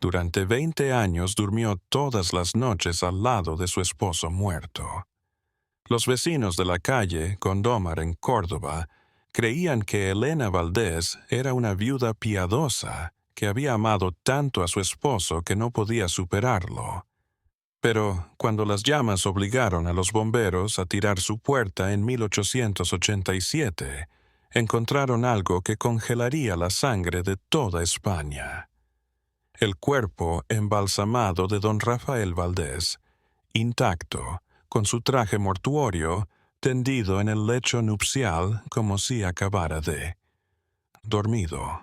Durante 20 años durmió todas las noches al lado de su esposo muerto. Los vecinos de la calle Gondomar en Córdoba creían que Elena Valdés era una viuda piadosa que había amado tanto a su esposo que no podía superarlo. Pero cuando las llamas obligaron a los bomberos a tirar su puerta en 1887, encontraron algo que congelaría la sangre de toda España. El cuerpo embalsamado de don Rafael Valdés, intacto, con su traje mortuorio, tendido en el lecho nupcial como si acabara de dormido.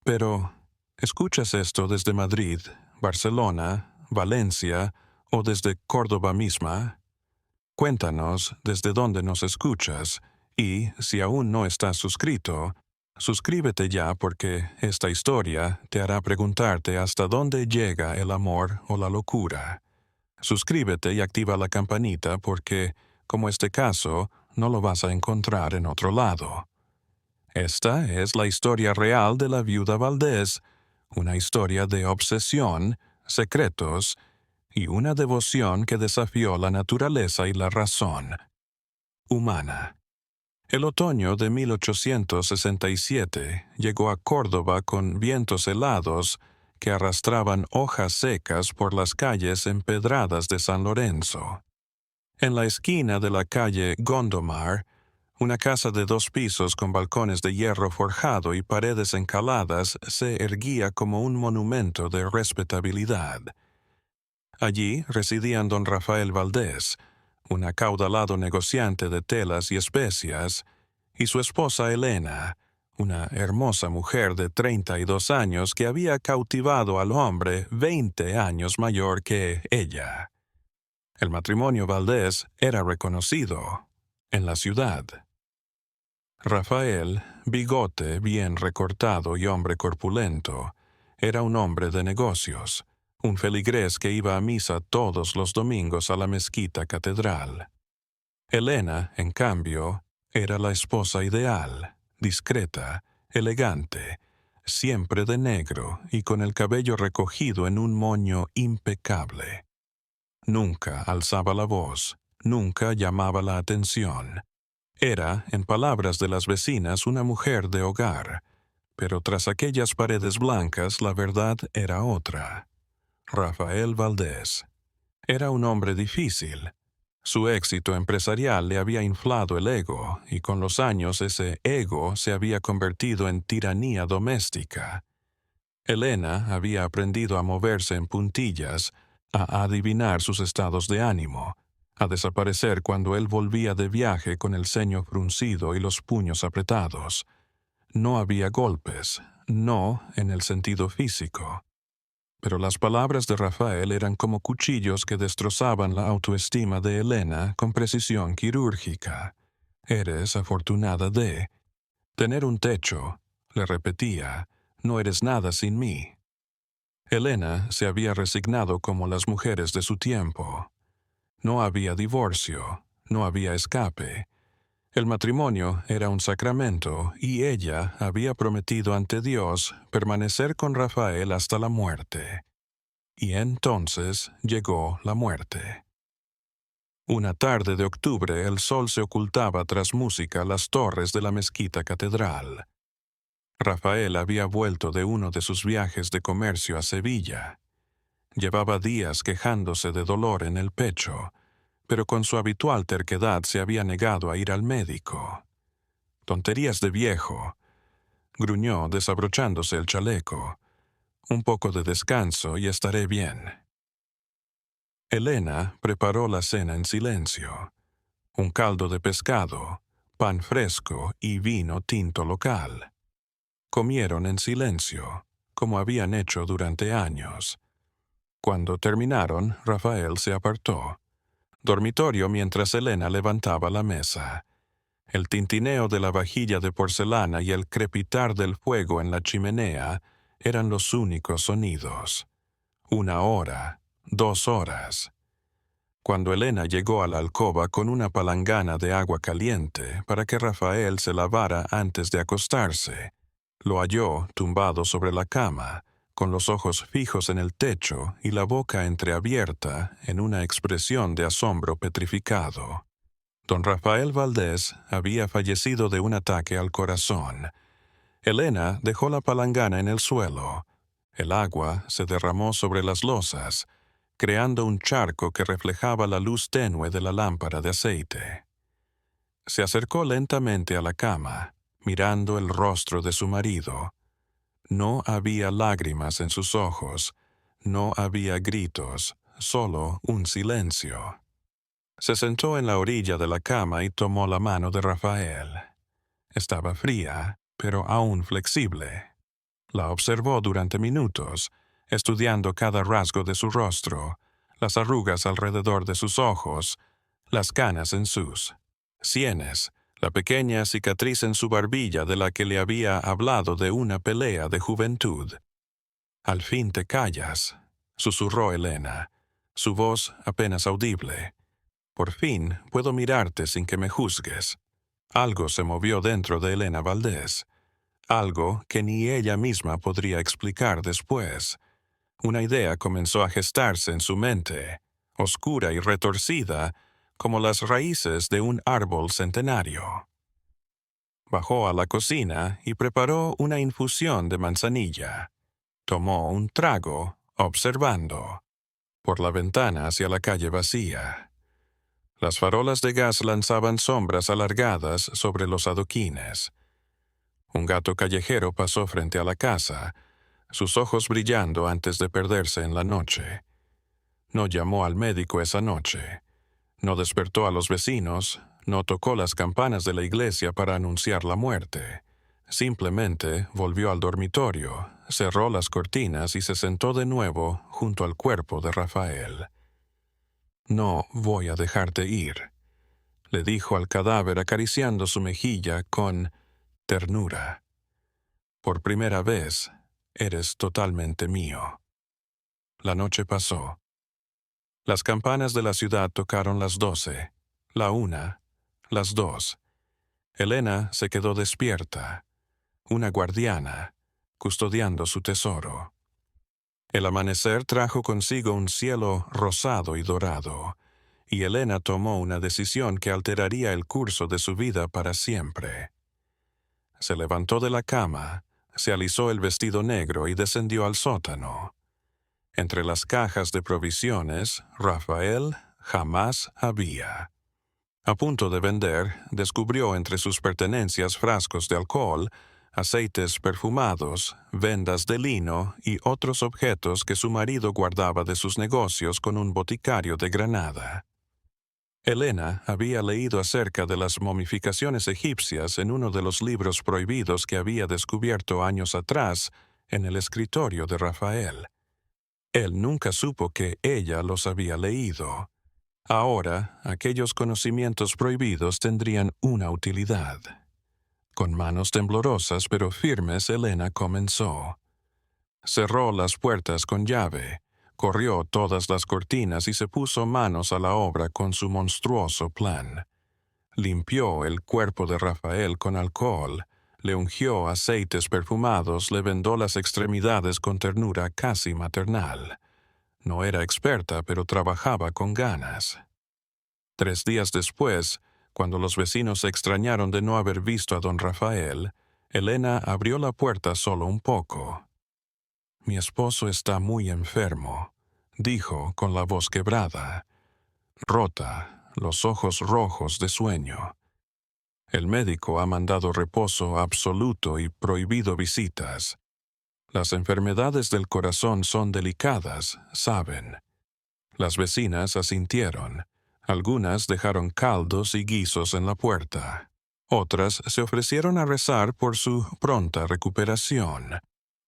Pero, ¿escuchas esto desde Madrid, Barcelona, Valencia o desde Córdoba misma? Cuéntanos desde dónde nos escuchas y, si aún no estás suscrito, suscríbete ya porque esta historia te hará preguntarte hasta dónde llega el amor o la locura. Suscríbete y activa la campanita porque, como este caso, no lo vas a encontrar en otro lado. Esta es la historia real de la viuda Valdés, una historia de obsesión, secretos y una devoción que desafió la naturaleza y la razón humana. El otoño de 1867 llegó a Córdoba con vientos helados que arrastraban hojas secas por las calles empedradas de San Lorenzo. En la esquina de la calle Gondomar, una casa de 2 pisos con balcones de hierro forjado y paredes encaladas se erguía como un monumento de respetabilidad. Allí residían don Rafael Valdés, un acaudalado negociante de telas y especias, y su esposa Elena, una hermosa mujer de 32 años que había cautivado al hombre 20 años mayor que ella. El matrimonio Valdés era reconocido en la ciudad. Rafael, bigote bien recortado y hombre corpulento, era un hombre de negocios, un feligrés que iba a misa todos los domingos a la mezquita catedral. Elena, en cambio, era la esposa ideal, discreta, elegante, siempre de negro y con el cabello recogido en un moño impecable. Nunca alzaba la voz, nunca llamaba la atención. Era, en palabras de las vecinas, una mujer de hogar, pero tras aquellas paredes blancas la verdad era otra. Rafael Valdés era un hombre difícil. Su éxito empresarial le había inflado el ego, y con los años ese ego se había convertido en tiranía doméstica. Elena había aprendido a moverse en puntillas, a adivinar sus estados de ánimo, a desaparecer cuando él volvía de viaje con el ceño fruncido y los puños apretados. No había golpes, no en el sentido físico. Pero las palabras de Rafael eran como cuchillos que destrozaban la autoestima de Elena con precisión quirúrgica. «Eres afortunada de tener un techo», le repetía, «no eres nada sin mí». Elena se había resignado como las mujeres de su tiempo. No había divorcio, no había escape. El matrimonio era un sacramento y ella había prometido ante Dios permanecer con Rafael hasta la muerte. Y entonces llegó la muerte. Una tarde de octubre el sol se ocultaba tras música las torres de la mezquita catedral. Rafael había vuelto de uno de sus viajes de comercio a Sevilla. Llevaba días quejándose de dolor en el pecho, pero con su habitual terquedad se había negado a ir al médico. «Tonterías de viejo», gruñó desabrochándose el chaleco. «Un poco de descanso y estaré bien». Elena preparó la cena en silencio. Un caldo de pescado, pan fresco y vino tinto local. Comieron en silencio, como habían hecho durante años. Cuando terminaron, Rafael se apartó. Dormitorio mientras Elena levantaba la mesa. El tintineo de la vajilla de porcelana y el crepitar del fuego en la chimenea eran los únicos sonidos. 1 hora, 2 horas. Cuando Elena llegó a la alcoba con una palangana de agua caliente para que Rafael se lavara antes de acostarse, lo halló tumbado sobre la cama, con los ojos fijos en el techo y la boca entreabierta en una expresión de asombro petrificado. Don Rafael Valdés había fallecido de un ataque al corazón. Elena dejó la palangana en el suelo. El agua se derramó sobre las losas, creando un charco que reflejaba la luz tenue de la lámpara de aceite. Se acercó lentamente a la cama, mirando el rostro de su marido. No había lágrimas en sus ojos, no había gritos, solo un silencio. Se sentó en la orilla de la cama y tomó la mano de Rafael. Estaba fría, pero aún flexible. La observó durante minutos, estudiando cada rasgo de su rostro, las arrugas alrededor de sus ojos, las canas en sus sienes, la pequeña cicatriz en su barbilla de la que le había hablado de una pelea de juventud. «Al fin te callas», susurró Elena, su voz apenas audible. «Por fin puedo mirarte sin que me juzgues». Algo se movió dentro de Elena Valdés, algo que ni ella misma podría explicar después. Una idea comenzó a gestarse en su mente, oscura y retorcida, como las raíces de un árbol centenario. Bajó a la cocina y preparó una infusión de manzanilla. Tomó un trago, observando. Por la ventana hacia la calle vacía. Las farolas de gas lanzaban sombras alargadas sobre los adoquines. Un gato callejero pasó frente a la casa, sus ojos brillando antes de perderse en la noche. No llamó al médico esa noche. No despertó a los vecinos, no tocó las campanas de la iglesia para anunciar la muerte. Simplemente volvió al dormitorio, cerró las cortinas y se sentó de nuevo junto al cuerpo de Rafael. «No voy a dejarte ir», le dijo al cadáver acariciando su mejilla con ternura. «Por primera vez, eres totalmente mío». La noche pasó. Las campanas de la ciudad tocaron las 12, la 1, las 2. Elena se quedó despierta, una guardiana, custodiando su tesoro. El amanecer trajo consigo un cielo rosado y dorado, y Elena tomó una decisión que alteraría el curso de su vida para siempre. Se levantó de la cama, se alisó el vestido negro y descendió al sótano. Entre las cajas de provisiones, Rafael jamás había. A punto de vender, descubrió entre sus pertenencias frascos de alcohol, aceites perfumados, vendas de lino y otros objetos que su marido guardaba de sus negocios con un boticario de Granada. Elena había leído acerca de las momificaciones egipcias en uno de los libros prohibidos que había descubierto años atrás en el escritorio de Rafael. Él nunca supo que ella los había leído. Ahora, aquellos conocimientos prohibidos tendrían una utilidad. Con manos temblorosas pero firmes, Elena comenzó. Cerró las puertas con llave, corrió todas las cortinas y se puso manos a la obra con su monstruoso plan. Limpió el cuerpo de Rafael con alcohol, le ungió aceites perfumados, le vendó las extremidades con ternura casi maternal. No era experta, pero trabajaba con ganas. 3 días después, cuando los vecinos se extrañaron de no haber visto a don Rafael, Elena abrió la puerta solo un poco. «Mi esposo está muy enfermo», dijo con la voz quebrada, rota, los ojos rojos de sueño. «El médico ha mandado reposo absoluto y prohibido visitas. Las enfermedades del corazón son delicadas, saben». Las vecinas asintieron. Algunas dejaron caldos y guisos en la puerta. Otras se ofrecieron a rezar por su pronta recuperación.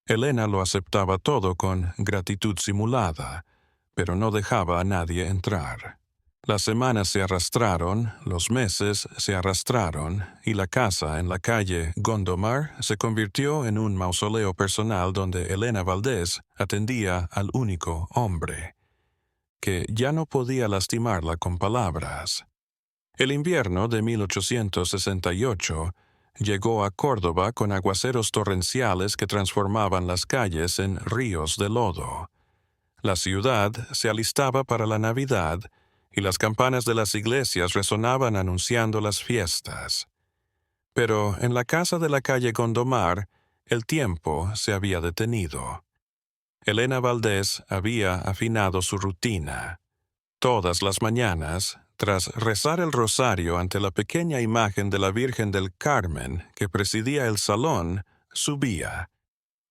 Elena lo aceptaba todo con gratitud simulada, pero no dejaba a nadie entrar. Las semanas se arrastraron, los meses se arrastraron, y la casa en la calle Gondomar se convirtió en un mausoleo personal donde Elena Valdés atendía al único hombre, que ya no podía lastimarla con palabras. El invierno de 1868 llegó a Córdoba con aguaceros torrenciales que transformaban las calles en ríos de lodo. La ciudad se alistaba para la Navidad y las campanas de las iglesias resonaban anunciando las fiestas. Pero en la casa de la calle Gondomar, el tiempo se había detenido. Elena Valdés había afinado su rutina. Todas las mañanas, tras rezar el rosario ante la pequeña imagen de la Virgen del Carmen que presidía el salón, subía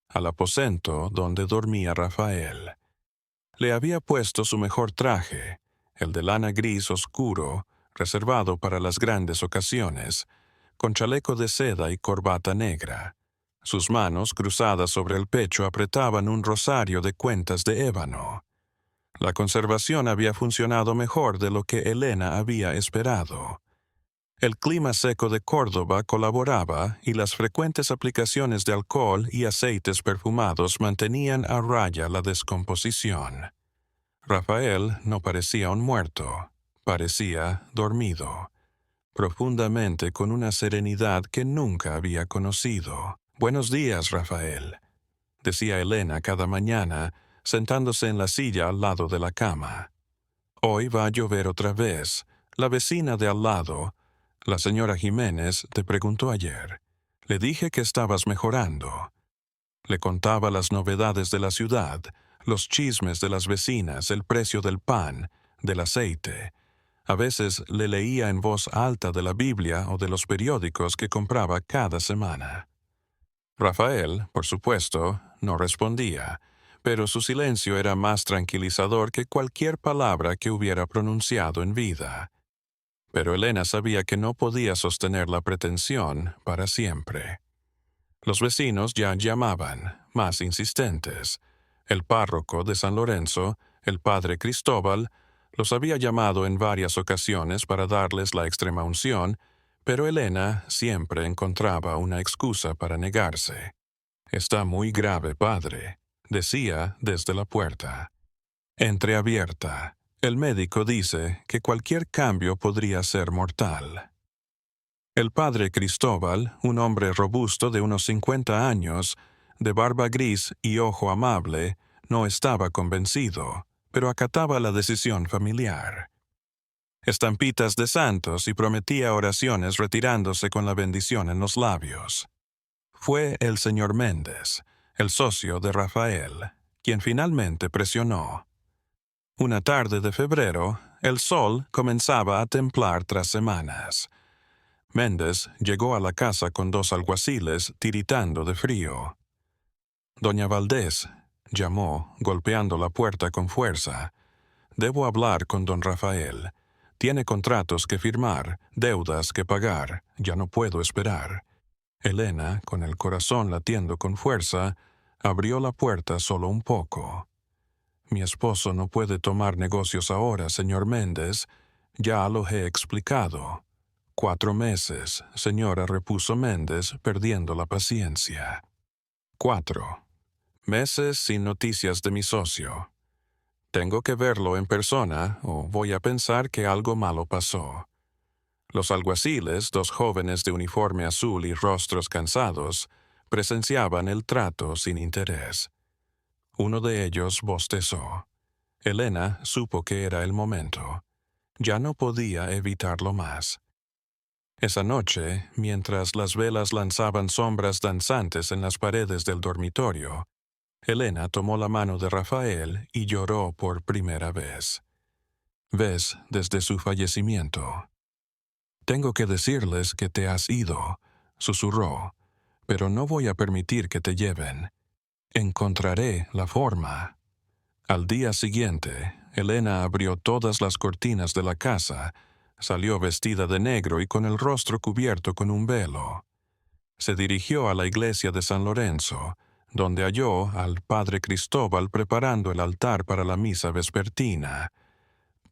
al aposento donde dormía Rafael. Le había puesto su mejor traje, el de lana gris oscuro, reservado para las grandes ocasiones, con chaleco de seda y corbata negra. Sus manos, cruzadas sobre el pecho, apretaban un rosario de cuentas de ébano. La conservación había funcionado mejor de lo que Elena había esperado. El clima seco de Córdoba colaboraba y las frecuentes aplicaciones de alcohol y aceites perfumados mantenían a raya la descomposición. Rafael no parecía un muerto, parecía dormido, profundamente con una serenidad que nunca había conocido. «Buenos días, Rafael», decía Elena cada mañana, sentándose en la silla al lado de la cama. «Hoy va a llover otra vez. La vecina de al lado, la señora Jiménez, te preguntó ayer. Le dije que estabas mejorando». Le contaba las novedades de la ciudad, los chismes de las vecinas, el precio del pan, del aceite. A veces le leía en voz alta de la Biblia o de los periódicos que compraba cada semana. Rafael, por supuesto, no respondía, pero su silencio era más tranquilizador que cualquier palabra que hubiera pronunciado en vida. Pero Elena sabía que no podía sostener la pretensión para siempre. Los vecinos ya llamaban, más insistentes. El párroco de San Lorenzo, el padre Cristóbal, los había llamado en varias ocasiones para darles la extremaunción, pero Elena siempre encontraba una excusa para negarse. «Está muy grave, padre», decía desde la puerta. Entreabierta. El médico dice que cualquier cambio podría ser mortal. El padre Cristóbal, un hombre robusto de unos 50 años, de barba gris y ojo amable, no estaba convencido, pero acataba la decisión familiar. Estampitas de santos y prometía oraciones retirándose con la bendición en los labios. Fue el señor Méndez, el socio de Rafael, quien finalmente presionó. Una tarde de febrero, el sol comenzaba a templar tras semanas. Méndez llegó a la casa con 2 alguaciles tiritando de frío. «Doña Valdés», llamó, golpeando la puerta con fuerza. «Debo hablar con don Rafael. Tiene contratos que firmar, deudas que pagar. Ya no puedo esperar». Elena, con el corazón latiendo con fuerza, abrió la puerta solo un poco. «Mi esposo no puede tomar negocios ahora, señor Méndez. Ya lo he explicado». «4 meses, señora», repuso Méndez, perdiendo la paciencia. 4 meses sin noticias de mi socio. Tengo que verlo en persona o voy a pensar que algo malo pasó. Los alguaciles, 2 jóvenes de uniforme azul y rostros cansados, presenciaban el trato sin interés. Uno de ellos bostezó. Elena supo que era el momento. Ya no podía evitarlo más. Esa noche, mientras las velas lanzaban sombras danzantes en las paredes del dormitorio, Elena tomó la mano de Rafael y lloró por primera vez. «Ves, desde su fallecimiento. Tengo que decirles que te has ido», susurró, «pero no voy a permitir que te lleven. Encontraré la forma». Al día siguiente, Elena abrió todas las cortinas de la casa, salió vestida de negro y con el rostro cubierto con un velo. Se dirigió a la iglesia de San Lorenzo, donde halló al padre Cristóbal preparando el altar para la misa vespertina.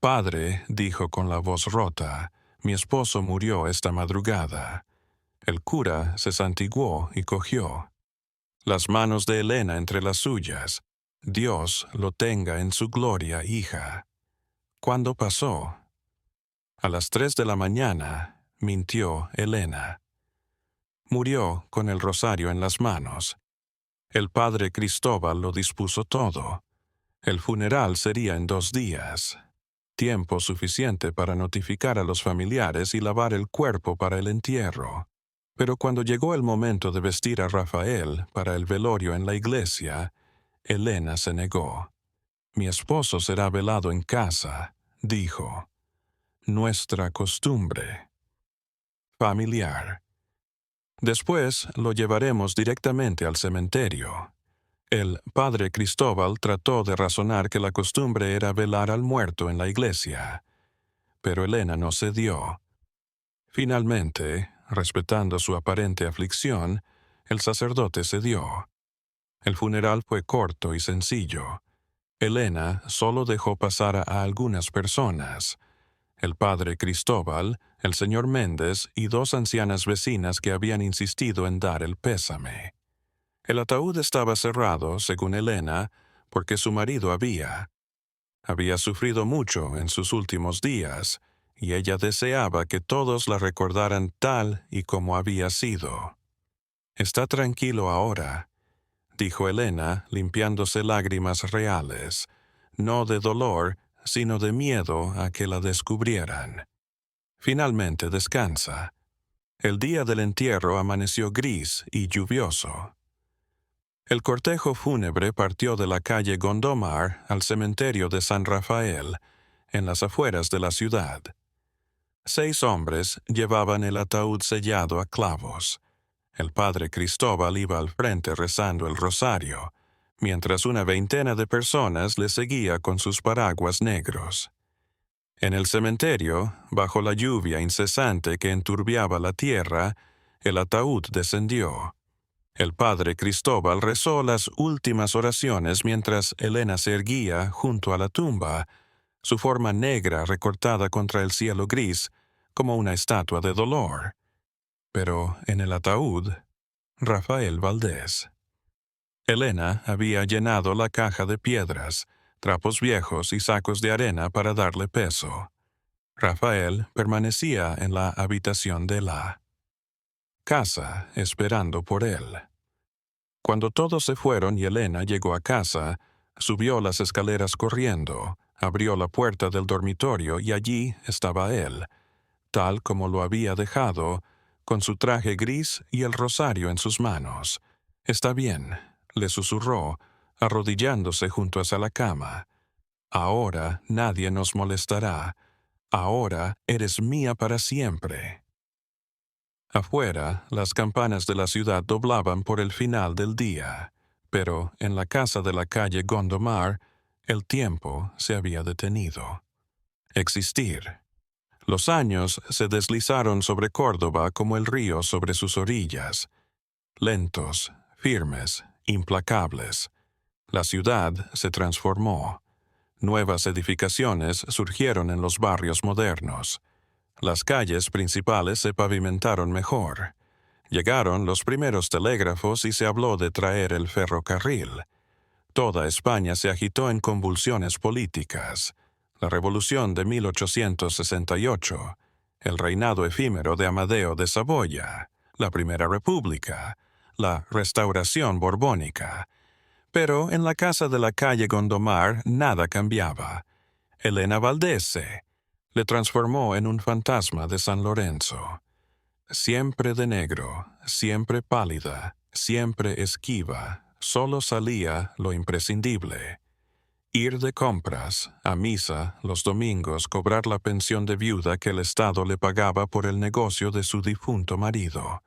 «Padre», dijo con la voz rota, «mi esposo murió esta madrugada». El cura se santiguó y cogió las manos de Elena entre las suyas. «Dios lo tenga en su gloria, hija». «¿Cuándo pasó?» «A las 3 de la mañana», mintió Elena. Murió con el rosario en las manos. El padre Cristóbal lo dispuso todo. El funeral sería en 2 días. Tiempo suficiente para notificar a los familiares y lavar el cuerpo para el entierro. Pero cuando llegó el momento de vestir a Rafael para el velorio en la iglesia, Elena se negó. «Mi esposo será velado en casa», dijo. «Nuestra costumbre familiar. Después lo llevaremos directamente al cementerio». El padre Cristóbal trató de razonar que la costumbre era velar al muerto en la iglesia, pero Elena no cedió. Finalmente, respetando su aparente aflicción, el sacerdote cedió. El funeral fue corto y sencillo. Elena solo dejó pasar a algunas personas: el padre Cristóbal, el señor Méndez y 2 ancianas vecinas que habían insistido en dar el pésame. El ataúd estaba cerrado, según Elena, porque su marido había sufrido mucho en sus últimos días, y ella deseaba que todos la recordaran tal y como había sido. «Está tranquilo ahora», dijo Elena, limpiándose lágrimas reales, no de dolor, sino de miedo a que la descubrieran. «Finalmente descansa». El día del entierro amaneció gris y lluvioso. El cortejo fúnebre partió de la calle Gondomar al cementerio de San Rafael, en las afueras de la ciudad. 6 hombres llevaban el ataúd sellado a clavos. El padre Cristóbal iba al frente rezando el rosario, mientras una veintena de personas le seguía con sus paraguas negros. En el cementerio, bajo la lluvia incesante que enturbiaba la tierra, el ataúd descendió. El padre Cristóbal rezó las últimas oraciones mientras Elena se erguía junto a la tumba, su forma negra recortada contra el cielo gris, como una estatua de dolor. Pero en el ataúd, Rafael Valdés. Elena había llenado la caja de piedras, trapos viejos y sacos de arena para darle peso. Rafael permanecía en la habitación de la casa, esperando por él. Cuando todos se fueron y Elena llegó a casa, subió las escaleras corriendo, abrió la puerta del dormitorio y allí estaba él, tal como lo había dejado, con su traje gris y el rosario en sus manos. «Está bien», le susurró, arrodillándose junto hacia la cama. «Ahora nadie nos molestará. Ahora eres mía para siempre». Afuera, las campanas de la ciudad doblaban por el final del día, pero en la casa de la calle Gondomar, el tiempo se había detenido. Existir. Los años se deslizaron sobre Córdoba como el río sobre sus orillas, lentos, firmes, implacables. La ciudad se transformó. Nuevas edificaciones surgieron en los barrios modernos. Las calles principales se pavimentaron mejor. Llegaron los primeros telégrafos y se habló de traer el ferrocarril. Toda España se agitó en convulsiones políticas. La Revolución de 1868, el reinado efímero de Amadeo de Saboya, la Primera República, la Restauración borbónica. Pero en la casa de la calle Gondomar nada cambiaba. Elena Valdés le transformó en un fantasma de San Lorenzo. Siempre de negro, siempre pálida, siempre esquiva, solo salía lo imprescindible. Ir de compras, a misa, los domingos, cobrar la pensión de viuda que el Estado le pagaba por el negocio de su difunto marido.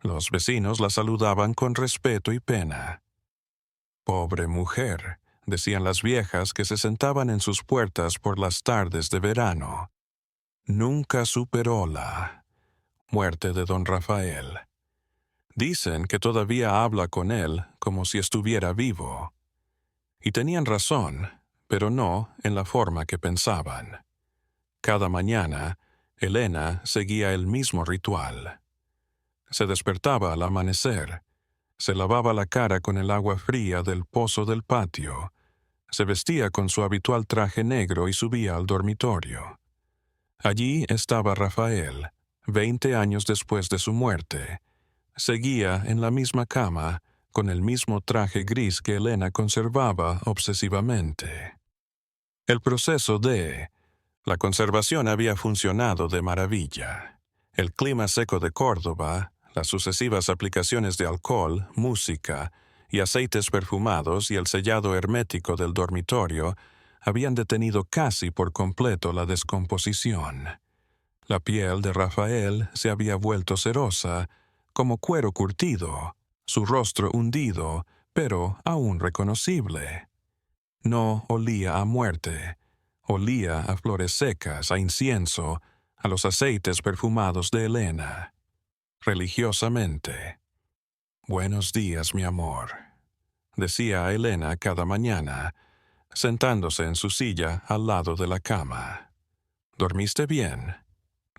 Los vecinos la saludaban con respeto y pena. «Pobre mujer», decían las viejas que se sentaban en sus puertas por las tardes de verano. «Nunca superó la muerte de don Rafael. Dicen que todavía habla con él como si estuviera vivo». Y tenían razón, pero no en la forma que pensaban. Cada mañana, Elena seguía el mismo ritual. Se despertaba al amanecer, se lavaba la cara con el agua fría del pozo del patio, se vestía con su habitual traje negro y subía al dormitorio. Allí estaba Rafael, 20 años después de su muerte, Seguía en la misma cama, con el mismo traje gris que Elena conservaba obsesivamente. El proceso de la conservación había funcionado de maravilla. El clima seco de Córdoba, las sucesivas aplicaciones de alcohol, música y aceites perfumados y el sellado hermético del dormitorio habían detenido casi por completo la descomposición. La piel de Rafael se había vuelto cerosa, como cuero curtido, su rostro hundido, pero aún reconocible. No olía a muerte, olía a flores secas, a incienso, a los aceites perfumados de Elena. Religiosamente. «Buenos días, mi amor», decía a Elena cada mañana, sentándose en su silla al lado de la cama. «¿Dormiste bien?»,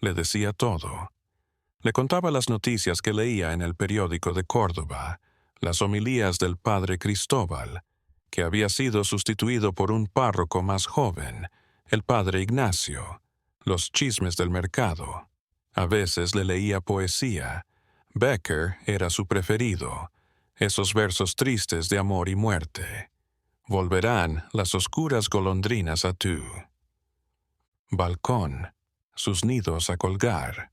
le decía todo. Le contaba las noticias que leía en el periódico de Córdoba, las homilías del padre Cristóbal, que había sido sustituido por un párroco más joven, el padre Ignacio, los chismes del mercado. A veces le leía poesía. Becker era su preferido, esos versos tristes de amor y muerte. «Volverán las oscuras golondrinas a tu balcón, sus nidos a colgar»,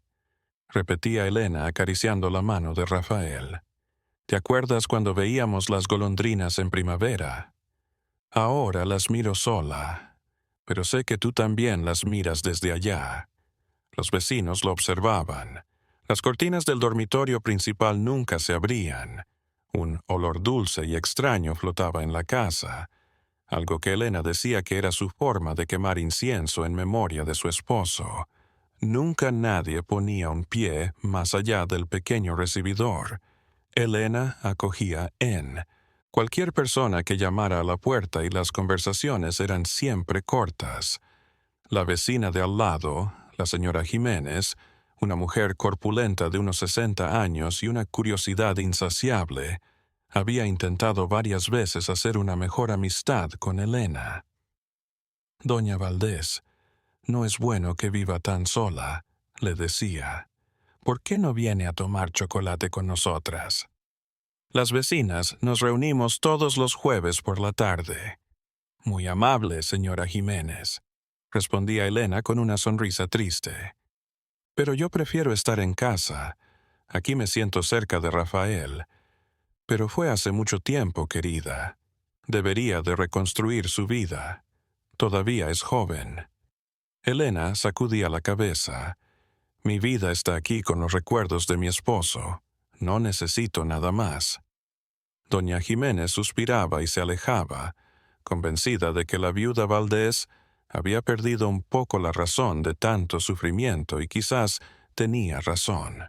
repetía Elena acariciando la mano de Rafael. «¿Te acuerdas cuando veíamos las golondrinas en primavera? Ahora las miro sola, pero sé que tú también las miras desde allá». Los vecinos lo observaban. Las cortinas del dormitorio principal nunca se abrían. Un olor dulce y extraño flotaba en la casa, algo que Elena decía que era su forma de quemar incienso en memoria de su esposo. Nunca nadie ponía un pie más allá del pequeño recibidor. Elena acogía cualquier persona que llamara a la puerta y las conversaciones eran siempre cortas. La vecina de al lado, la señora Jiménez, una mujer corpulenta de unos 60 años y una curiosidad insaciable, había intentado varias veces hacer una mejor amistad con Elena. «Doña Valdés, no es bueno que viva tan sola», le decía. «¿Por qué no viene a tomar chocolate con nosotras?» Las vecinas nos reunimos todos los jueves por la tarde. «Muy amable, señora Jiménez», respondía Elena con una sonrisa triste. «Pero yo prefiero estar en casa. Aquí me siento cerca de Rafael. Pero fue hace mucho tiempo, querida. Debería de reconstruir su vida. Todavía es joven». Elena sacudía la cabeza. «Mi vida está aquí con los recuerdos de mi esposo. No necesito nada más». Doña Jiménez suspiraba y se alejaba, convencida de que la viuda Valdés había perdido un poco la razón de tanto sufrimiento y quizás tenía razón.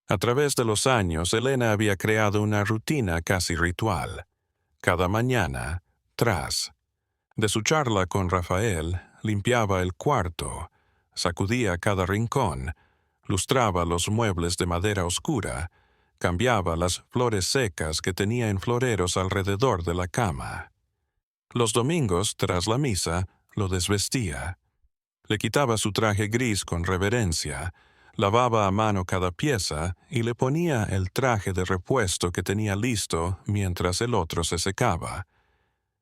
A través de los años, Elena había creado una rutina casi ritual. Cada mañana, de su charla con Rafael, limpiaba el cuarto, sacudía cada rincón, lustraba los muebles de madera oscura, cambiaba las flores secas que tenía en floreros alrededor de la cama. Los domingos, tras la misa, lo desvestía. Le quitaba su traje gris con reverencia, lavaba a mano cada pieza y le ponía el traje de repuesto que tenía listo mientras el otro se secaba.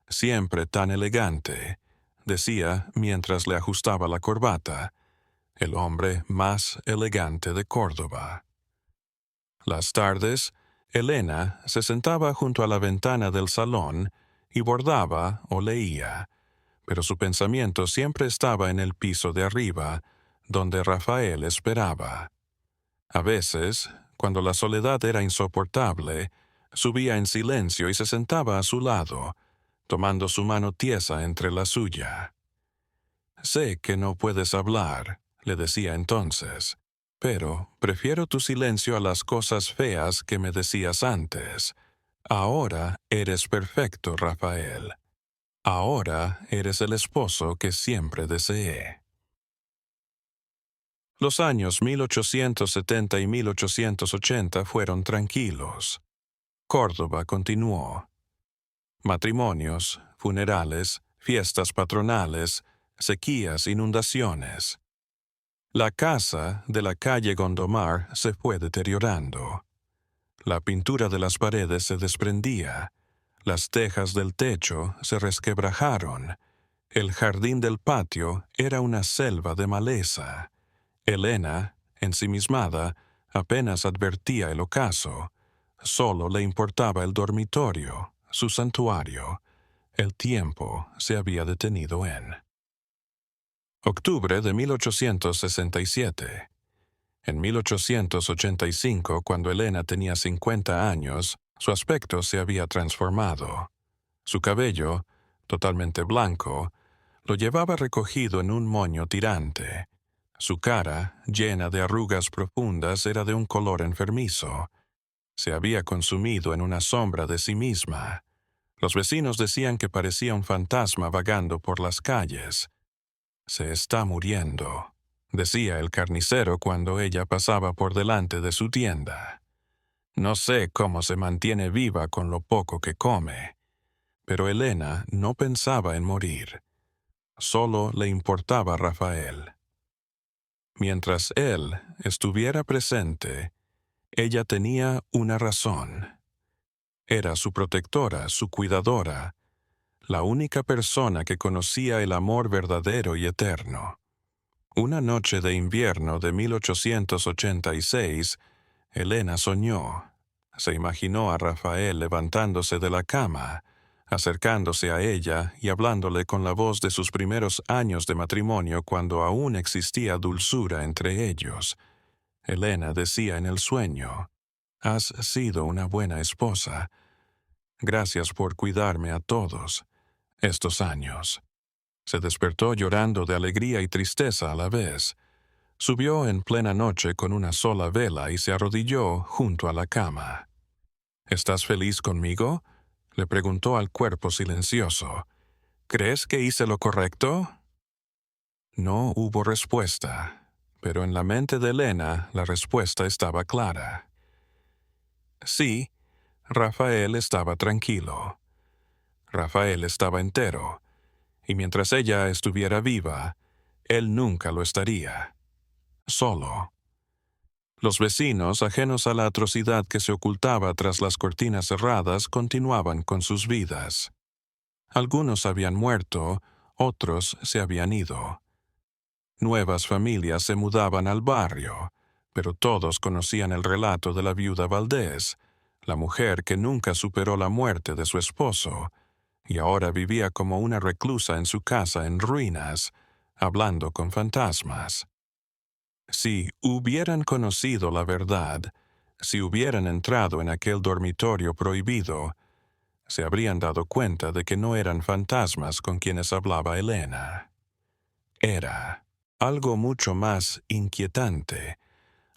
«Siempre tan elegante», decía mientras le ajustaba la corbata, «el hombre más elegante de Córdoba». Las tardes, Elena se sentaba junto a la ventana del salón y bordaba o leía, pero su pensamiento siempre estaba en el piso de arriba, donde Rafael esperaba. A veces, cuando la soledad era insoportable, subía en silencio y se sentaba a su lado, tomando su mano tiesa entre la suya. «Sé que no puedes hablar», le decía entonces, «pero prefiero tu silencio a las cosas feas que me decías antes. Ahora eres perfecto, Rafael. Ahora eres el esposo que siempre deseé». Los años 1870 y 1880 fueron tranquilos. Córdoba continuó. Matrimonios, funerales, fiestas patronales, sequías, inundaciones. La casa de la calle Gondomar se fue deteriorando. La pintura de las paredes se desprendía. Las tejas del techo se resquebrajaron. El jardín del patio era una selva de maleza. Elena, ensimismada, apenas advertía el ocaso. Solo le importaba el dormitorio, su santuario. El tiempo se había detenido en octubre de 1867. En 1885, cuando Elena tenía 50 años, su aspecto se había transformado. Su cabello, totalmente blanco, lo llevaba recogido en un moño tirante. Su cara, llena de arrugas profundas, era de un color enfermizo. Se había consumido en una sombra de sí misma. Los vecinos decían que parecía un fantasma vagando por las calles. «Se está muriendo», decía el carnicero cuando ella pasaba por delante de su tienda. «No sé cómo se mantiene viva con lo poco que come». Pero Elena no pensaba en morir. Solo le importaba Rafael. Mientras él estuviera presente, ella tenía una razón. Era su protectora, su cuidadora, la única persona que conocía el amor verdadero y eterno. Una noche de invierno de 1886, Elena soñó. Se imaginó a Rafael levantándose de la cama, acercándose a ella y hablándole con la voz de sus primeros años de matrimonio cuando aún existía dulzura entre ellos. Elena decía en el sueño: «Has sido una buena esposa. Gracias por cuidarme a todos estos años». Se despertó llorando de alegría y tristeza a la vez. Subió en plena noche con una sola vela y se arrodilló junto a la cama. «¿Estás feliz conmigo?», le preguntó al cuerpo silencioso. «¿Crees que hice lo correcto?». No hubo respuesta, pero en la mente de Elena la respuesta estaba clara. Sí, Rafael estaba tranquilo. Rafael estaba entero, y mientras ella estuviera viva, él nunca lo estaría. Solo. Los vecinos, ajenos a la atrocidad que se ocultaba tras las cortinas cerradas, continuaban con sus vidas. Algunos habían muerto, otros se habían ido. Nuevas familias se mudaban al barrio, pero todos conocían el relato de la viuda Valdés, la mujer que nunca superó la muerte de su esposo, y ahora vivía como una reclusa en su casa en ruinas, hablando con fantasmas. Si hubieran conocido la verdad, si hubieran entrado en aquel dormitorio prohibido, se habrían dado cuenta de que no eran fantasmas con quienes hablaba Elena. Era algo mucho más inquietante,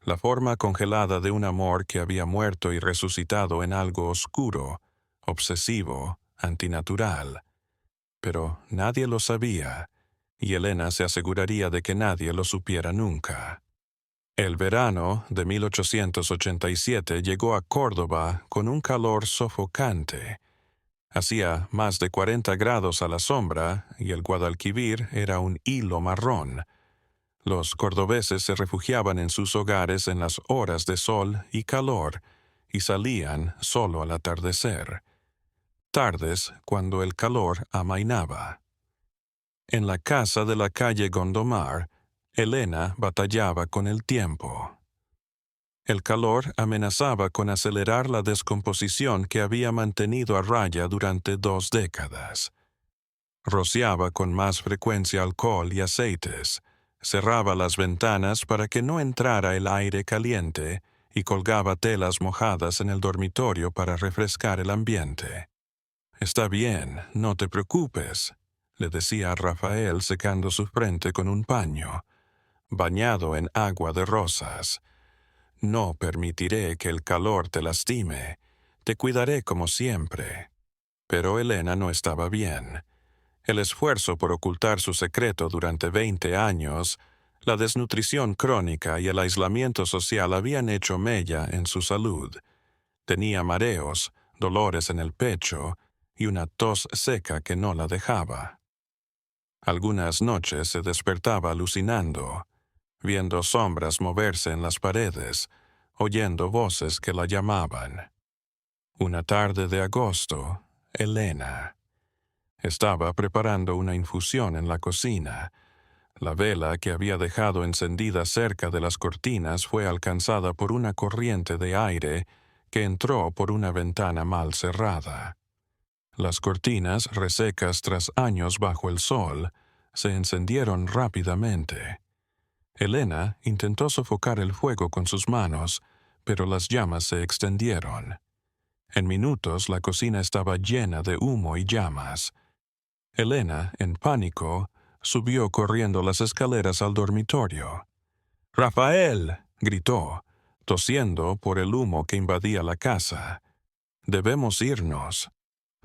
la forma congelada de un amor que había muerto y resucitado en algo oscuro, obsesivo, antinatural. Pero nadie lo sabía, y Elena se aseguraría de que nadie lo supiera nunca. El verano de 1887 llegó a Córdoba con un calor sofocante. Hacía más de 40 grados a la sombra y el Guadalquivir era un hilo marrón. Los cordobeses se refugiaban en sus hogares en las horas de sol y calor y salían solo al atardecer. Tardes cuando el calor amainaba. En la casa de la calle Gondomar, Elena batallaba con el tiempo. El calor amenazaba con acelerar la descomposición que había mantenido a raya durante 2 décadas. Rociaba con más frecuencia alcohol y aceites, cerraba las ventanas para que no entrara el aire caliente y colgaba telas mojadas en el dormitorio para refrescar el ambiente. «Está bien, no te preocupes», le decía a Rafael secando su frente con un paño, bañado en agua de rosas. «No permitiré que el calor te lastime. Te cuidaré como siempre». Pero Elena no estaba bien. El esfuerzo por ocultar su secreto durante 20 años, la desnutrición crónica y el aislamiento social habían hecho mella en su salud. Tenía mareos, dolores en el pecho y una tos seca que no la dejaba. Algunas noches se despertaba alucinando, viendo sombras moverse en las paredes, oyendo voces que la llamaban. Una tarde de agosto, Elena estaba preparando una infusión en la cocina. La vela que había dejado encendida cerca de las cortinas fue alcanzada por una corriente de aire que entró por una ventana mal cerrada. Las cortinas, resecas tras años bajo el sol, se encendieron rápidamente. Elena intentó sofocar el fuego con sus manos, pero las llamas se extendieron. En minutos la cocina estaba llena de humo y llamas. Elena, en pánico, subió corriendo las escaleras al dormitorio. «¡Rafael!», gritó, tosiendo por el humo que invadía la casa. «Debemos irnos».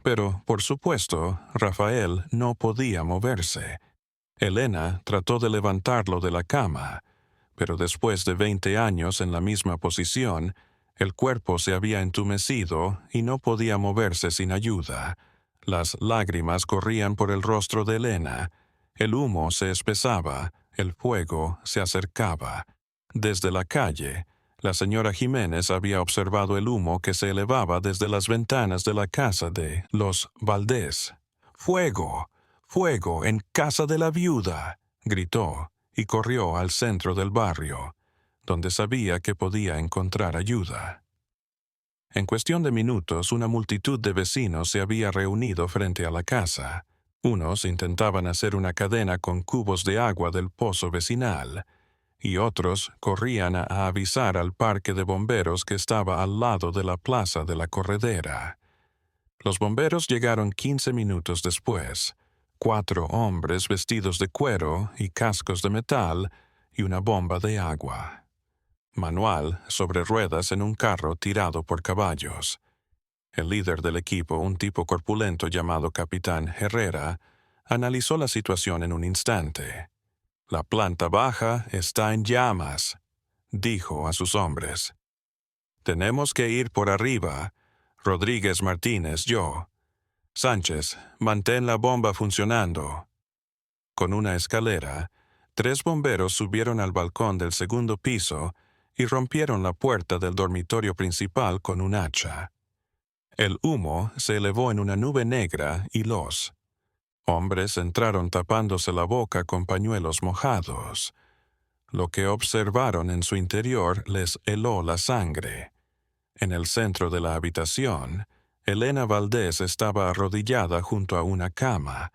Pero, por supuesto, Rafael no podía moverse. Elena trató de levantarlo de la cama, pero después de 20 años en la misma posición, el cuerpo se había entumecido y no podía moverse sin ayuda. Las lágrimas corrían por el rostro de Elena. El humo se espesaba, el fuego se acercaba. Desde la calle, la señora Jiménez había observado el humo que se elevaba desde las ventanas de la casa de los Valdés. «¡Fuego! ¡Fuego en casa de la viuda!», gritó, y corrió al centro del barrio, donde sabía que podía encontrar ayuda. En cuestión de minutos, una multitud de vecinos se había reunido frente a la casa. Unos intentaban hacer una cadena con cubos de agua del pozo vecinal, y otros corrían a avisar al parque de bomberos que estaba al lado de la plaza de la corredera. Los bomberos llegaron 15 minutos después. 4 hombres vestidos de cuero y cascos de metal y una bomba de agua. Manual sobre ruedas en un carro tirado por caballos. El líder del equipo, un tipo corpulento llamado Capitán Herrera, analizó la situación en un instante. «La planta baja está en llamas», dijo a sus hombres. «Tenemos que ir por arriba. Rodríguez, Martínez, yo. Sánchez, mantén la bomba funcionando». Con una escalera, 3 bomberos subieron al balcón del segundo piso y rompieron la puerta del dormitorio principal con un hacha. El humo se elevó en una nube negra y los hombres entraron tapándose la boca con pañuelos mojados. Lo que observaron en su interior les heló la sangre. En el centro de la habitación, Elena Valdés estaba arrodillada junto a una cama,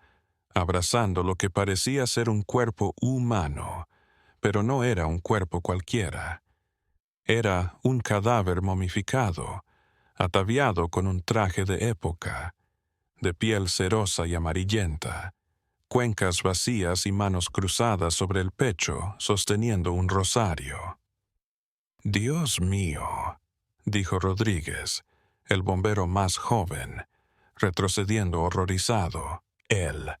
abrazando lo que parecía ser un cuerpo humano, pero no era un cuerpo cualquiera. Era un cadáver momificado, ataviado con un traje de época, de piel cerosa y amarillenta, cuencas vacías y manos cruzadas sobre el pecho sosteniendo un rosario. «Dios mío», dijo Rodríguez, el bombero más joven, retrocediendo horrorizado. Él.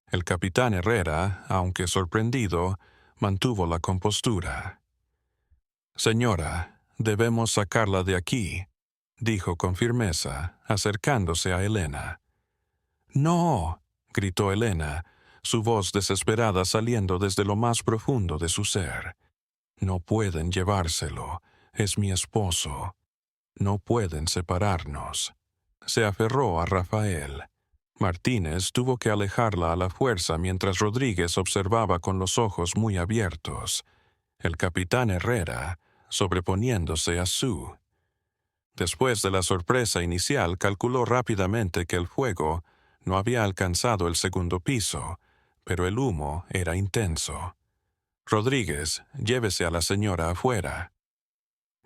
El capitán Herrera, aunque sorprendido, mantuvo la compostura. «Señora, debemos sacarla de aquí», dijo con firmeza, acercándose a Elena. «No», gritó Elena, su voz desesperada saliendo desde lo más profundo de su ser. «No pueden llevárselo. Es mi esposo. No pueden separarnos». Se aferró a Rafael. Martínez tuvo que alejarla a la fuerza mientras Rodríguez observaba con los ojos muy abiertos. El capitán Herrera, sobreponiéndose a Sue. Después de la sorpresa inicial, calculó rápidamente que el fuego no había alcanzado el segundo piso, pero el humo era intenso. «Rodríguez, llévese a la señora afuera».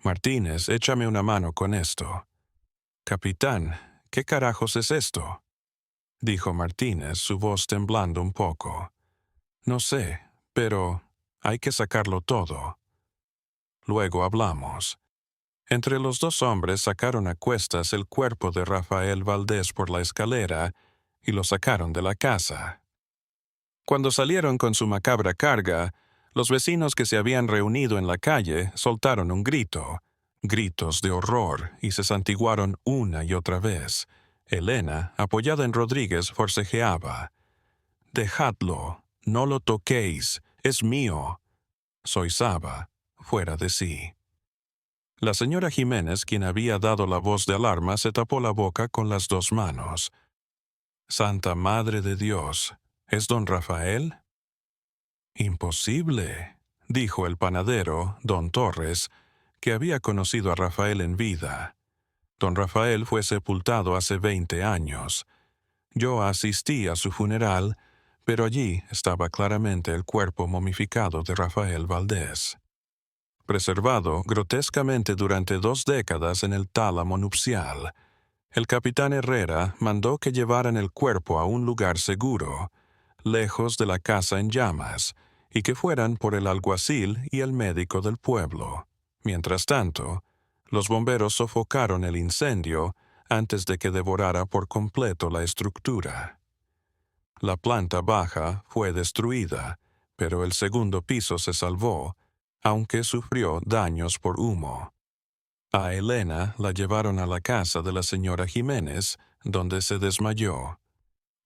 «Martínez, échame una mano con esto». «Capitán, ¿qué carajos es esto?», dijo Martínez, su voz temblando un poco. «No sé, pero hay que sacarlo todo. Luego hablamos». Entre los 2 hombres sacaron a cuestas el cuerpo de Rafael Valdés por la escalera y lo sacaron de la casa. Cuando salieron con su macabra carga, los vecinos que se habían reunido en la calle soltaron un grito, gritos de horror, y se santiguaron una y otra vez. Elena, apoyada en Rodríguez, forcejeaba. «Dejadlo, no lo toquéis, es mío». Soizaba, fuera de sí. La señora Jiménez, quien había dado la voz de alarma, se tapó la boca con las dos manos. «Santa Madre de Dios, ¿es don Rafael?» «Imposible», dijo el panadero, don Torres, que había conocido a Rafael en vida. Don Rafael fue sepultado hace 20 años. Yo asistí a su funeral, pero allí estaba claramente el cuerpo momificado de Rafael Valdés, preservado grotescamente durante 2 décadas en el tálamo nupcial. El capitán Herrera mandó que llevaran el cuerpo a un lugar seguro, lejos de la casa en llamas, y que fueran por el alguacil y el médico del pueblo. Mientras tanto, los bomberos sofocaron el incendio antes de que devorara por completo la estructura. La planta baja fue destruida, pero el segundo piso se salvó, aunque sufrió daños por humo. A Elena la llevaron a la casa de la señora Jiménez, donde se desmayó.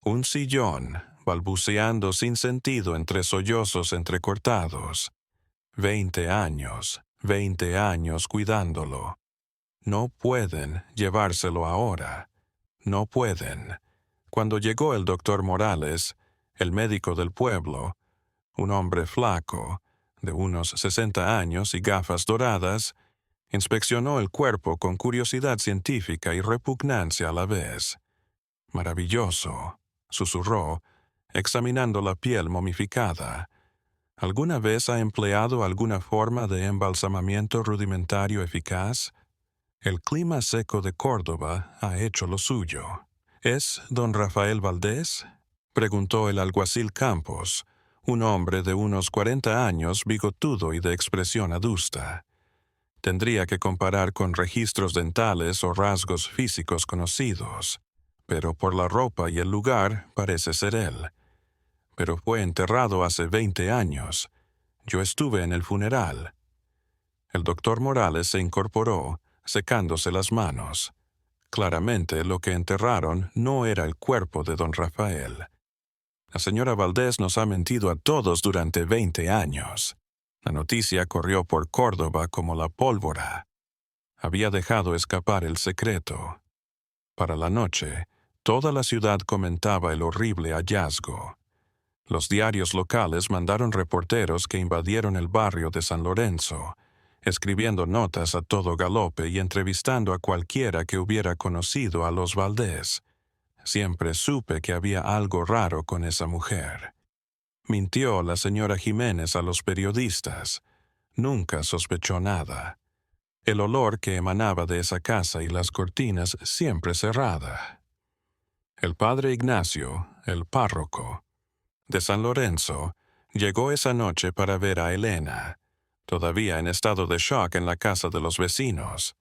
Un sillón, balbuceando sin sentido entre sollozos entrecortados. 20 años cuidándolo. No pueden llevárselo ahora. No pueden. Cuando llegó el doctor Morales, el médico del pueblo, un hombre flaco, de unos 60 años y gafas doradas, inspeccionó el cuerpo con curiosidad científica y repugnancia a la vez. «Maravilloso», susurró, examinando la piel momificada. ¿Alguna vez ha empleado alguna forma de embalsamamiento rudimentario eficaz? El clima seco de Córdoba ha hecho lo suyo. ¿Es don Rafael Valdés?, preguntó el alguacil Campos, un hombre de unos 40 años, bigotudo y de expresión adusta. Tendría que comparar con registros dentales o rasgos físicos conocidos, pero por la ropa y el lugar parece ser él. Pero fue enterrado hace 20 años. Yo estuve en el funeral. El doctor Morales se incorporó, secándose las manos. Claramente lo que enterraron no era el cuerpo de don Rafael. La señora Valdés nos ha mentido a todos durante 20 años. La noticia corrió por Córdoba como la pólvora. Había dejado escapar el secreto. Para la noche, toda la ciudad comentaba el horrible hallazgo. Los diarios locales mandaron reporteros que invadieron el barrio de San Lorenzo, escribiendo notas a todo galope y entrevistando a cualquiera que hubiera conocido a los Valdés. Siempre supe que había algo raro con esa mujer. Mintió la señora Jiménez a los periodistas. Nunca sospechó nada. El olor que emanaba de esa casa y las cortinas siempre cerrada. El padre Ignacio, el párroco de San Lorenzo, llegó esa noche para ver a Elena, todavía en estado de shock en la casa de los vecinos.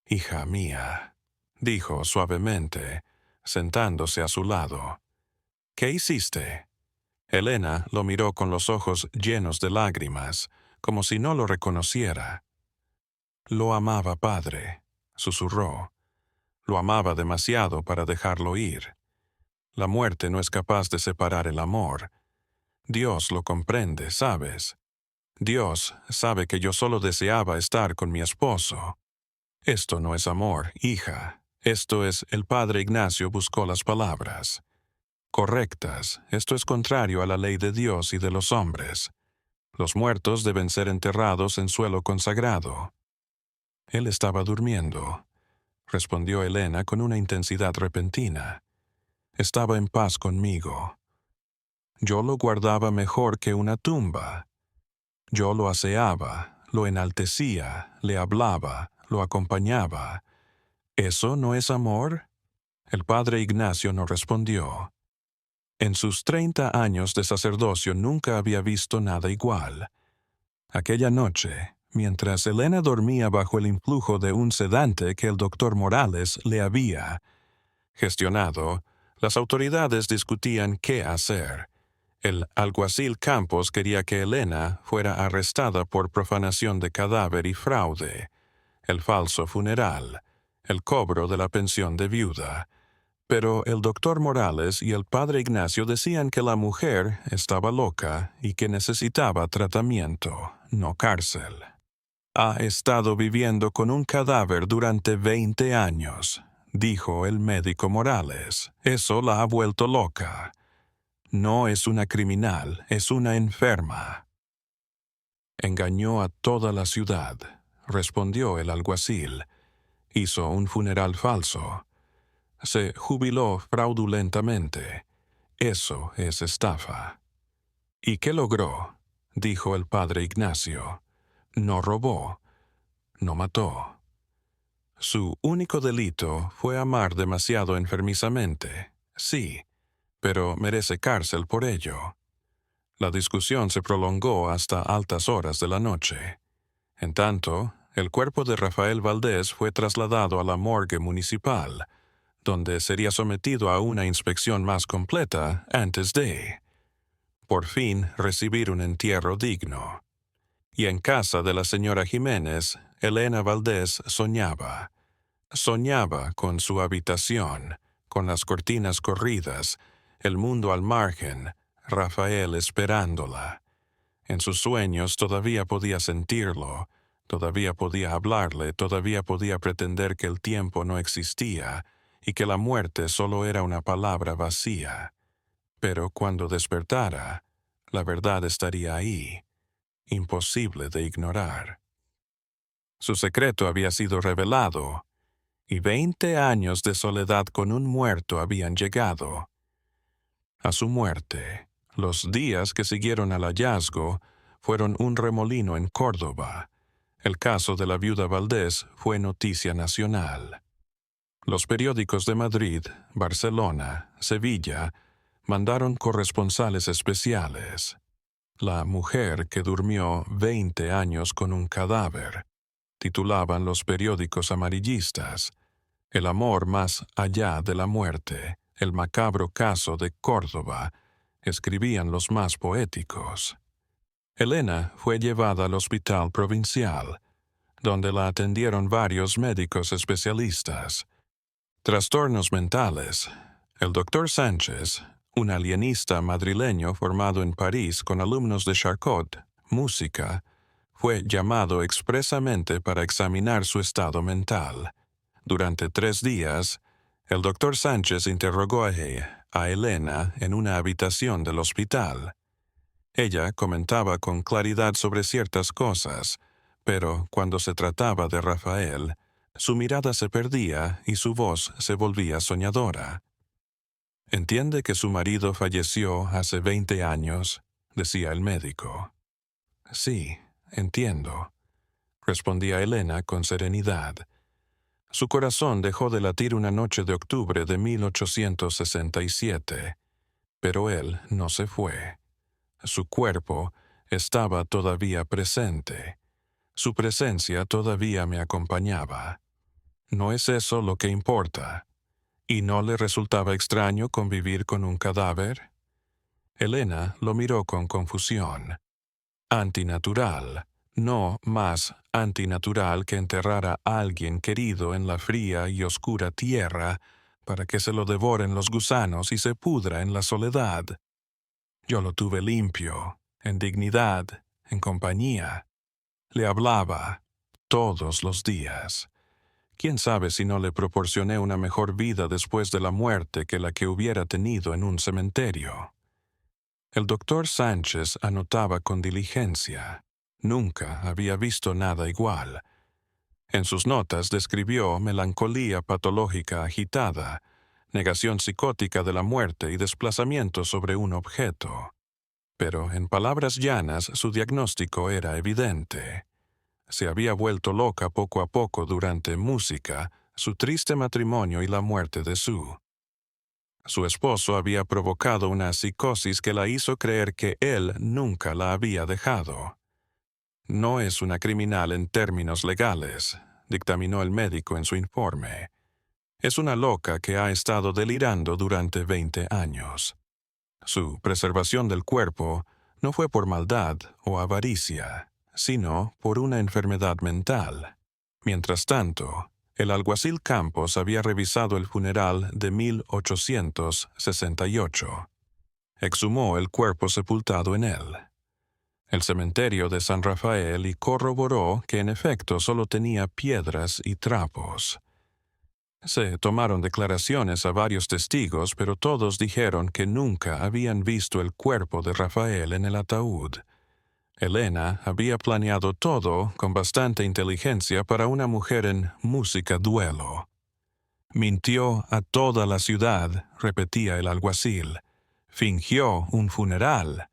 «Hija mía», dijo suavemente, sentándose a su lado. «¿Qué hiciste?» Elena lo miró con los ojos llenos de lágrimas, como si no lo reconociera. «Lo amaba, padre», susurró. «Lo amaba demasiado para dejarlo ir. La muerte no es capaz de separar el amor. Dios lo comprende, ¿sabes? Dios sabe que yo solo deseaba estar con mi esposo. Esto no es amor, hija. Esto es, el padre Ignacio buscó las palabras correctas. Esto es contrario a la ley de Dios y de los hombres. Los muertos deben ser enterrados en suelo consagrado». «Él estaba durmiendo», respondió Elena con una intensidad repentina. «Estaba en paz conmigo. Yo lo guardaba mejor que una tumba. Yo lo aseaba, lo enaltecía, le hablaba, lo acompañaba. ¿Eso no es amor?» El padre Ignacio no respondió. En sus 30 años de sacerdocio nunca había visto nada igual. Aquella noche, mientras Elena dormía bajo el influjo de un sedante que el doctor Morales le había gestionado, las autoridades discutían qué hacer. El alguacil Campos quería que Elena fuera arrestada por profanación de cadáver y fraude, el falso funeral, el cobro de la pensión de viuda. Pero el doctor Morales y el padre Ignacio decían que la mujer estaba loca y que necesitaba tratamiento, no cárcel. Ha estado viviendo con un cadáver durante 20 años, dijo el médico Morales. Eso la ha vuelto loca. No es una criminal, es una enferma. Engañó a toda la ciudad, respondió el alguacil. Hizo un funeral falso. Se jubiló fraudulentamente. Eso es estafa. ¿Y qué logró? Dijo el padre Ignacio. No robó, no mató. Su único delito fue amar demasiado enfermizamente, sí, pero merece cárcel por ello. La discusión se prolongó hasta altas horas de la noche. En tanto, el cuerpo de Rafael Valdés fue trasladado a la morgue municipal, donde sería sometido a una inspección más completa antes de, por fin, recibir un entierro digno. Y en casa de la señora Jiménez, Elena Valdés soñaba. Soñaba con su habitación, con las cortinas corridas, el mundo al margen, Rafael esperándola. En sus sueños todavía podía sentirlo, todavía podía hablarle, todavía podía pretender que el tiempo no existía y que la muerte solo era una palabra vacía. Pero cuando despertara, la verdad estaría ahí, imposible de ignorar. Su secreto había sido revelado, y 20 años de soledad con un muerto habían llegado. A su muerte, los días que siguieron al hallazgo fueron un remolino en Córdoba. El caso de la viuda Valdés fue noticia nacional. Los periódicos de Madrid, Barcelona, Sevilla mandaron corresponsales especiales. La mujer que durmió 20 años con un cadáver, titulaban los periódicos amarillistas. El amor más allá de la muerte, el macabro caso de Córdoba, escribían los más poéticos. Elena fue llevada al hospital provincial, donde la atendieron varios médicos especialistas. Trastornos mentales. El doctor Sánchez, un alienista madrileño formado en París con alumnos de Charcot, música, fue llamado expresamente para examinar su estado mental. Durante 3 días, el doctor Sánchez interrogó a Elena en una habitación del hospital. Ella comentaba con claridad sobre ciertas cosas, pero cuando se trataba de Rafael, su mirada se perdía y su voz se volvía soñadora. «Entiende que su marido falleció hace 20 años», decía el médico. «Sí, entiendo», respondía Elena con serenidad. Su corazón dejó de latir una noche de octubre de 1867, pero él no se fue. Su cuerpo estaba todavía presente. Su presencia todavía me acompañaba. ¿No es eso lo que importa? ¿Y no le resultaba extraño convivir con un cadáver? Elena lo miró con confusión. Antinatural. No más antinatural que enterrar a alguien querido en la fría y oscura tierra para que se lo devoren los gusanos y se pudra en la soledad. Yo lo tuve limpio, en dignidad, en compañía. Le hablaba todos los días. ¿Quién sabe si no le proporcioné una mejor vida después de la muerte que la que hubiera tenido en un cementerio? El doctor Sánchez anotaba con diligencia. Nunca había visto nada igual. En sus notas describió melancolía patológica agitada, negación psicótica de la muerte y desplazamiento sobre un objeto. Pero en palabras llanas su diagnóstico era evidente. Se había vuelto loca poco a poco durante música, su triste matrimonio y la muerte de Sue. Su esposo había provocado una psicosis que la hizo creer que él nunca la había dejado. No es una criminal en términos legales, dictaminó el médico en su informe. Es una loca que ha estado delirando durante 20 años. Su preservación del cuerpo no fue por maldad o avaricia, sino por una enfermedad mental. Mientras tanto, el alguacil Campos había revisado el funeral de 1868. Exhumó el cuerpo sepultado en él. el cementerio de San Rafael y corroboró que en efecto solo tenía piedras y trapos. Se tomaron declaraciones a varios testigos, pero todos dijeron que nunca habían visto el cuerpo de Rafael en el ataúd. Elena había planeado todo con bastante inteligencia para una mujer en música duelo. Mintió a toda la ciudad, repetía el alguacil. Fingió un funeral.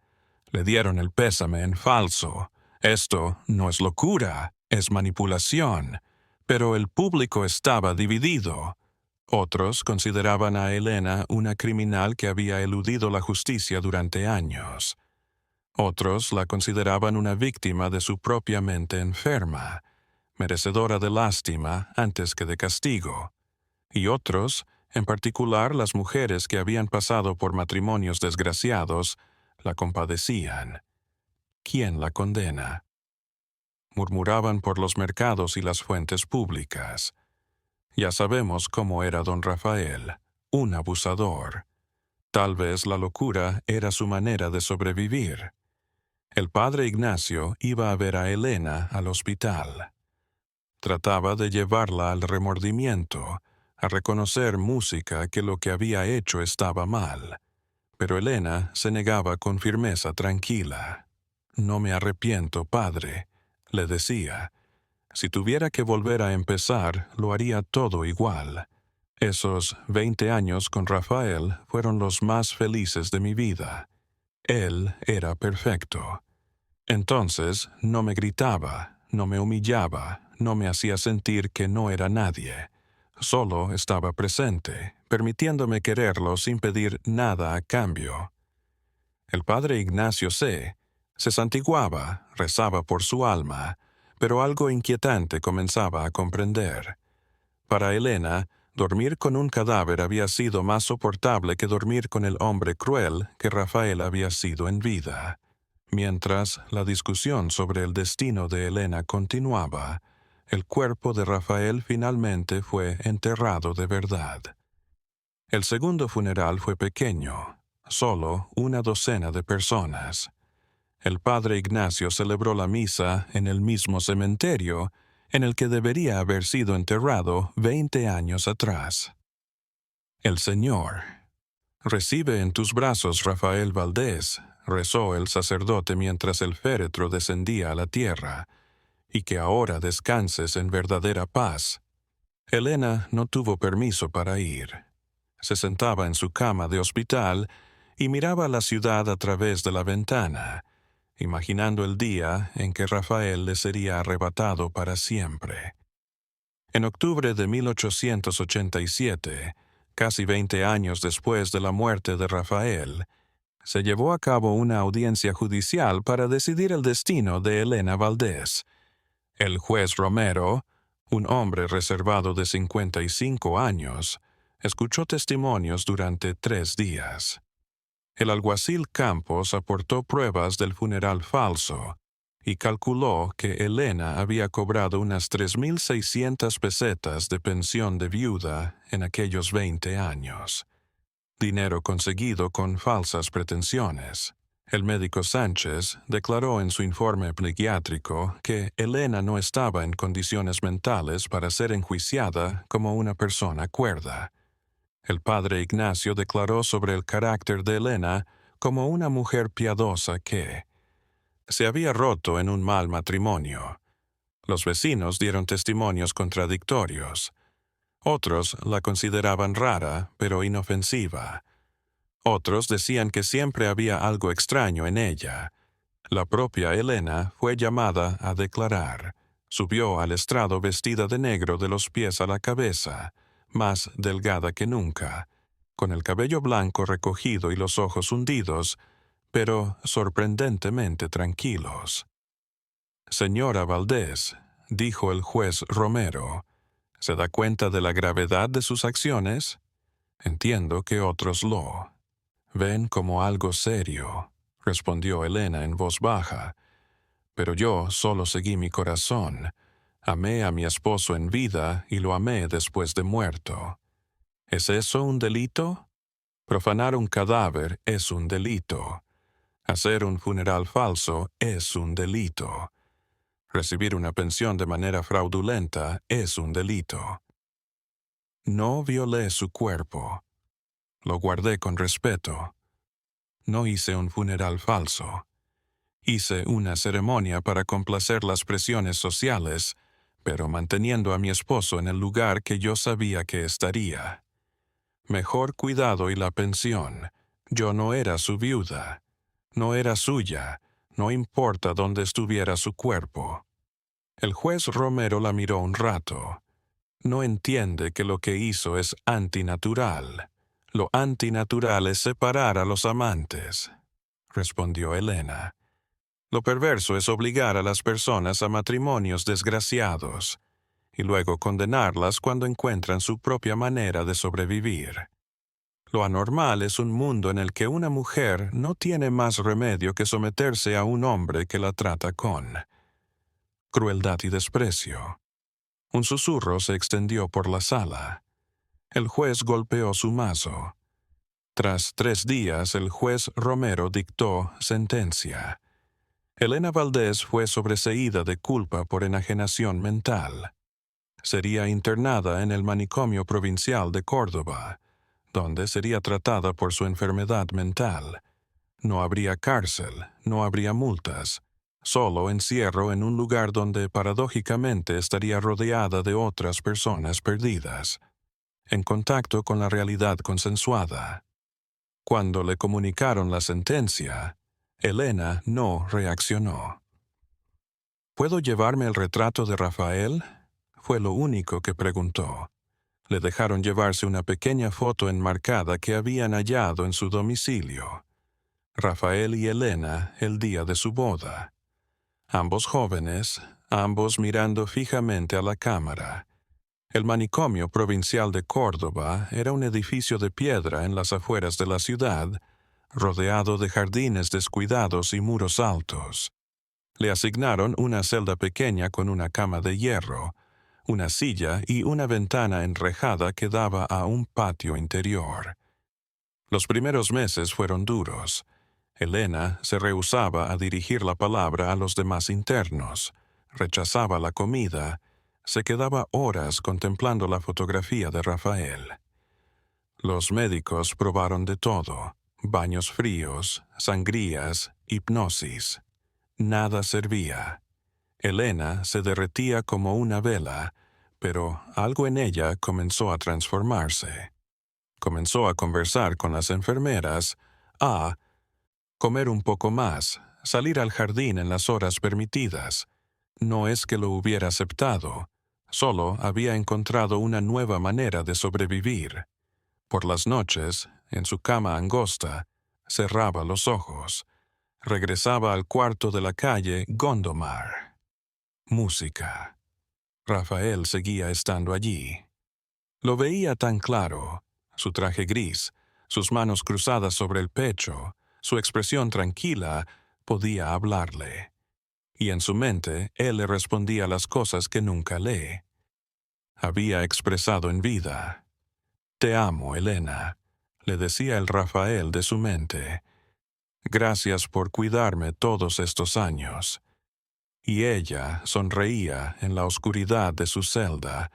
Le dieron el pésame en falso. Esto no es locura, es manipulación. Pero el público estaba dividido. Otros consideraban a Elena una criminal que había eludido la justicia durante años. Otros la consideraban una víctima de su propia mente enferma, merecedora de lástima antes que de castigo. Y otros, en particular las mujeres que habían pasado por matrimonios desgraciados, la compadecían. ¿Quién la condena? Murmuraban por los mercados y las fuentes públicas. Ya sabemos cómo era don Rafael, un abusador. Tal vez la locura era su manera de sobrevivir. El padre Ignacio iba a ver a Elena al hospital. Trataba de llevarla al remordimiento, a reconocer música que lo que había hecho estaba mal. Pero Elena se negaba con firmeza tranquila. «No me arrepiento, padre», le decía. «Si tuviera que volver a empezar, lo haría todo igual. Esos 20 años con Rafael fueron los más felices de mi vida. Él era perfecto. Entonces no me gritaba, no me humillaba, no me hacía sentir que no era nadie. Solo estaba presente, permitiéndome quererlo sin pedir nada a cambio». El padre Ignacio se santiguaba, rezaba por su alma, pero algo inquietante comenzaba a comprender. Para Elena, dormir con un cadáver había sido más soportable que dormir con el hombre cruel que Rafael había sido en vida. Mientras la discusión sobre el destino de Elena continuaba, el cuerpo de Rafael finalmente fue enterrado de verdad. El segundo funeral fue pequeño, solo una docena de personas. El padre Ignacio celebró la misa en el mismo cementerio en el que debería haber sido enterrado 20 años atrás. El Señor. «Recibe en tus brazos, Rafael Valdés», rezó el sacerdote mientras el féretro descendía a la tierra, «y que ahora descanses en verdadera paz». Elena no tuvo permiso para ir. Se sentaba en su cama de hospital y miraba la ciudad a través de la ventana, imaginando el día en que Rafael le sería arrebatado para siempre. En octubre de 1887, casi 20 años después de la muerte de Rafael, se llevó a cabo una audiencia judicial para decidir el destino de Elena Valdés. El juez Romero, un hombre reservado de 55 años, escuchó testimonios durante 3 días. El alguacil Campos aportó pruebas del funeral falso y calculó que Elena había cobrado unas 3.600 pesetas de pensión de viuda en aquellos 20 años. Dinero conseguido con falsas pretensiones. El médico Sánchez declaró en su informe psiquiátrico que Elena no estaba en condiciones mentales para ser enjuiciada como una persona cuerda. El padre Ignacio declaró sobre el carácter de Elena como una mujer piadosa que se había roto en un mal matrimonio. Los vecinos dieron testimonios contradictorios. Otros la consideraban rara, pero inofensiva. Otros decían que siempre había algo extraño en ella. La propia Elena fue llamada a declarar. Subió al estrado vestida de negro de los pies a la cabeza, más delgada que nunca, con el cabello blanco recogido y los ojos hundidos, pero sorprendentemente tranquilos. «Señora Valdés», dijo el juez Romero, «¿se da cuenta de la gravedad de sus acciones? Entiendo que otros lo ven como algo serio», respondió Elena en voz baja. «Pero yo solo seguí mi corazón. Amé a mi esposo en vida y lo amé después de muerto. ¿Es eso un delito? Profanar un cadáver es un delito. Hacer un funeral falso es un delito. Recibir una pensión de manera fraudulenta es un delito. No violé su cuerpo. Lo guardé con respeto. No hice un funeral falso. Hice una ceremonia para complacer las presiones sociales, pero manteniendo a mi esposo en el lugar que yo sabía que estaría. Mejor cuidado y la pensión. Yo no era su viuda. No era suya. No importa dónde estuviera su cuerpo. El juez Romero la miró un rato. No entiende que lo que hizo es antinatural. Lo antinatural es separar a los amantes, respondió Elena. Lo perverso es obligar a las personas a matrimonios desgraciados y luego condenarlas cuando encuentran su propia manera de sobrevivir. Lo anormal es un mundo en el que una mujer no tiene más remedio que someterse a un hombre que la trata con crueldad y desprecio. Un susurro se extendió por la sala. El juez golpeó su mazo. Tras 3 días, el juez Romero dictó sentencia. Elena Valdés fue sobreseída de culpa por enajenación mental. Sería internada en el manicomio provincial de Córdoba, donde sería tratada por su enfermedad mental. No habría cárcel, no habría multas, solo encierro en un lugar donde paradójicamente estaría rodeada de otras personas perdidas, en contacto con la realidad consensuada. Cuando le comunicaron la sentencia, Elena no reaccionó. ¿Puedo llevarme el retrato de Rafael? Fue lo único que preguntó. Le dejaron llevarse una pequeña foto enmarcada que habían hallado en su domicilio. Rafael y Elena el día de su boda. Ambos jóvenes, ambos mirando fijamente a la cámara. El manicomio provincial de Córdoba era un edificio de piedra en las afueras de la ciudad, rodeado de jardines descuidados y muros altos. Le asignaron una celda pequeña con una cama de hierro, una silla y una ventana enrejada que daba a un patio interior. Los primeros meses fueron duros. Elena se rehusaba a dirigir la palabra a los demás internos, rechazaba la comida, se quedaba horas contemplando la fotografía de Rafael. Los médicos probaron de todo: baños fríos, sangrías, hipnosis. Nada servía. Elena se derretía como una vela, pero algo en ella comenzó a transformarse. Comenzó a conversar con las enfermeras, a comer un poco más, salir al jardín en las horas permitidas. No es que lo hubiera aceptado, solo había encontrado una nueva manera de sobrevivir. Por las noches, en su cama angosta, cerraba los ojos. Regresaba al cuarto de la calle Gondomar. Música. Rafael seguía estando allí. Lo veía tan claro, su traje gris, sus manos cruzadas sobre el pecho, su expresión tranquila, podía hablarle. Y en su mente, él le respondía las cosas que nunca lee. Había expresado en vida. «Te amo, Elena», le decía el Rafael de su mente. «Gracias por cuidarme todos estos años». Y ella sonreía en la oscuridad de su celda,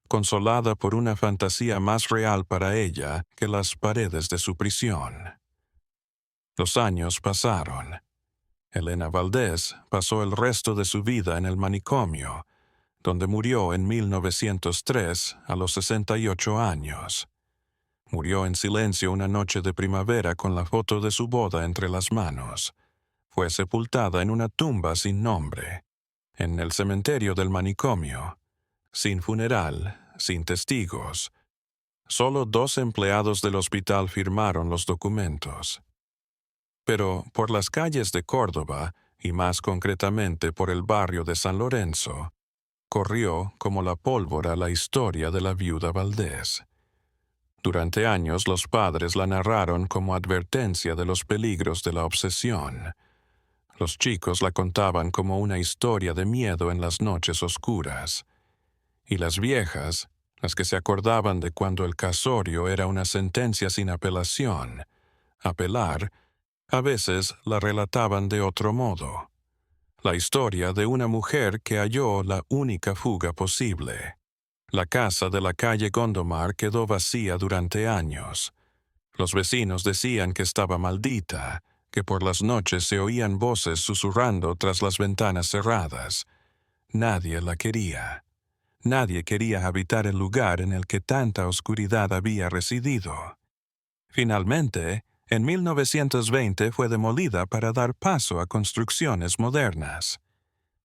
consolada por una fantasía más real para ella que las paredes de su prisión. Los años pasaron. Elena Valdés pasó el resto de su vida en el manicomio, donde murió en 1903 a los 68 años. Murió en silencio una noche de primavera con la foto de su boda entre las manos. Fue sepultada en una tumba sin nombre, en el cementerio del manicomio, sin funeral, sin testigos. Solo 2 empleados del hospital firmaron los documentos. Pero por las calles de Córdoba, y más concretamente por el barrio de San Lorenzo, corrió como la pólvora la historia de la viuda Valdés. Durante años los padres la narraron como advertencia de los peligros de la obsesión. Los chicos la contaban como una historia de miedo en las noches oscuras. Y las viejas, las que se acordaban de cuando el casorio era una sentencia sin apelación, apelar, A veces la relataban de otro modo. La historia de una mujer que halló la única fuga posible. La casa de la calle Gondomar quedó vacía durante años. Los vecinos decían que estaba maldita, que por las noches se oían voces susurrando tras las ventanas cerradas. Nadie la quería. Nadie quería habitar el lugar en el que tanta oscuridad había residido. Finalmente, en 1920 fue demolida para dar paso a construcciones modernas.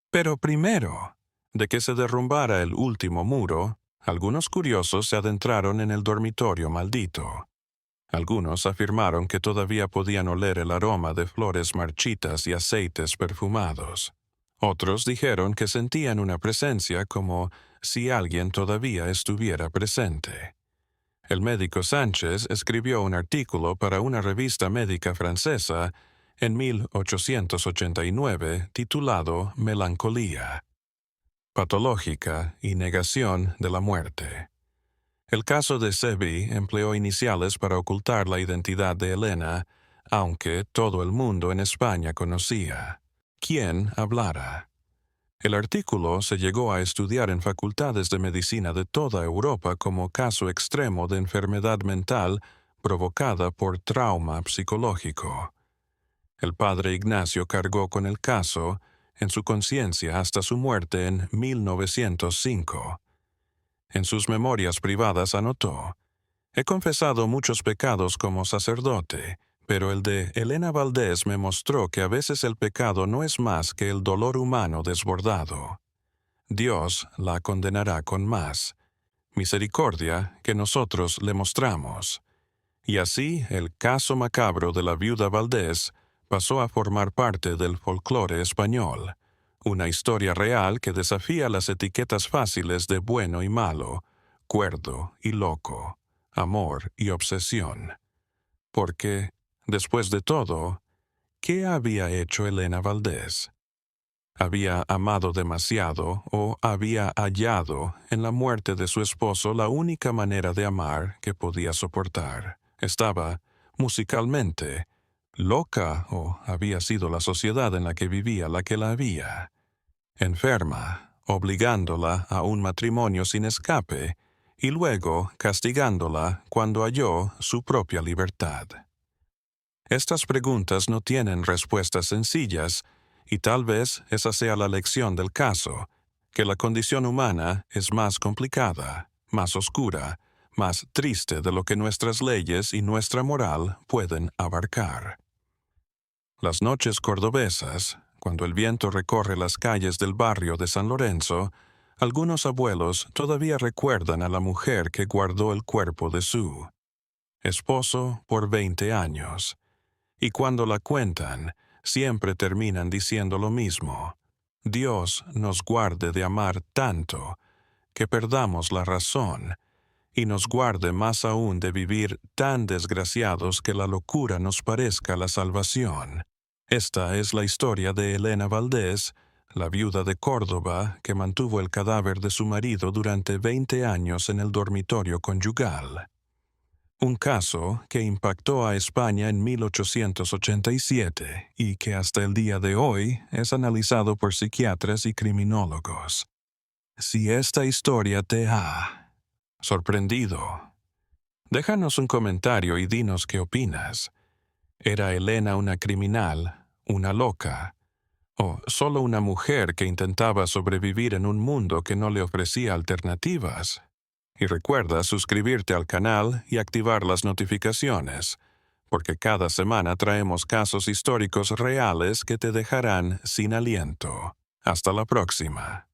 Pero primero, de que se derrumbara el último muro, algunos curiosos se adentraron en el dormitorio maldito. Algunos afirmaron que todavía podían oler el aroma de flores marchitas y aceites perfumados. Otros dijeron que sentían una presencia como si alguien todavía estuviera presente. El médico Sánchez escribió un artículo para una revista médica francesa en 1889 titulado Melancolía, patológica y negación de la muerte. El caso de Sevi empleó iniciales para ocultar la identidad de Elena, aunque todo el mundo en España conocía. ¿Quién hablara? El artículo se llegó a estudiar en facultades de medicina de toda Europa como caso extremo de enfermedad mental provocada por trauma psicológico. El padre Ignacio cargó con el caso en su conciencia hasta su muerte en 1905. En sus memorias privadas anotó: «He confesado muchos pecados como sacerdote, pero el de Elena Valdés me mostró que a veces el pecado no es más que el dolor humano desbordado. Dios la condenará con más misericordia que nosotros le mostramos». Y así el caso macabro de la viuda Valdés pasó a formar parte del folclore español, una historia real que desafía las etiquetas fáciles de bueno y malo, cuerdo y loco, amor y obsesión. Porque, después de todo, ¿qué había hecho Elena Valdés? ¿Había amado demasiado o había hallado en la muerte de su esposo la única manera de amar que podía soportar? ¿Estaba, musicalmente, loca o había sido la sociedad en la que vivía la que la había enferma, obligándola a un matrimonio sin escape y luego castigándola cuando halló su propia libertad? Estas preguntas no tienen respuestas sencillas y tal vez esa sea la lección del caso, que la condición humana es más complicada, más oscura, más triste de lo que nuestras leyes y nuestra moral pueden abarcar. Las noches cordobesas, cuando el viento recorre las calles del barrio de San Lorenzo, algunos abuelos todavía recuerdan a la mujer que guardó el cuerpo de su esposo por 20 años. Y cuando la cuentan, siempre terminan diciendo lo mismo: Dios nos guarde de amar tanto que perdamos la razón, y nos guarde más aún de vivir tan desgraciados que la locura nos parezca la salvación. Esta es la historia de Elena Valdés, la viuda de Córdoba que mantuvo el cadáver de su marido durante 20 años en el dormitorio conyugal. Un caso que impactó a España en 1887 y que hasta el día de hoy es analizado por psiquiatras y criminólogos. Si esta historia te ha sorprendido, déjanos un comentario y dinos qué opinas. ¿Era Elena una criminal, una loca, o solo una mujer que intentaba sobrevivir en un mundo que no le ofrecía alternativas? Y recuerda suscribirte al canal y activar las notificaciones, porque cada semana traemos casos históricos reales que te dejarán sin aliento. Hasta la próxima.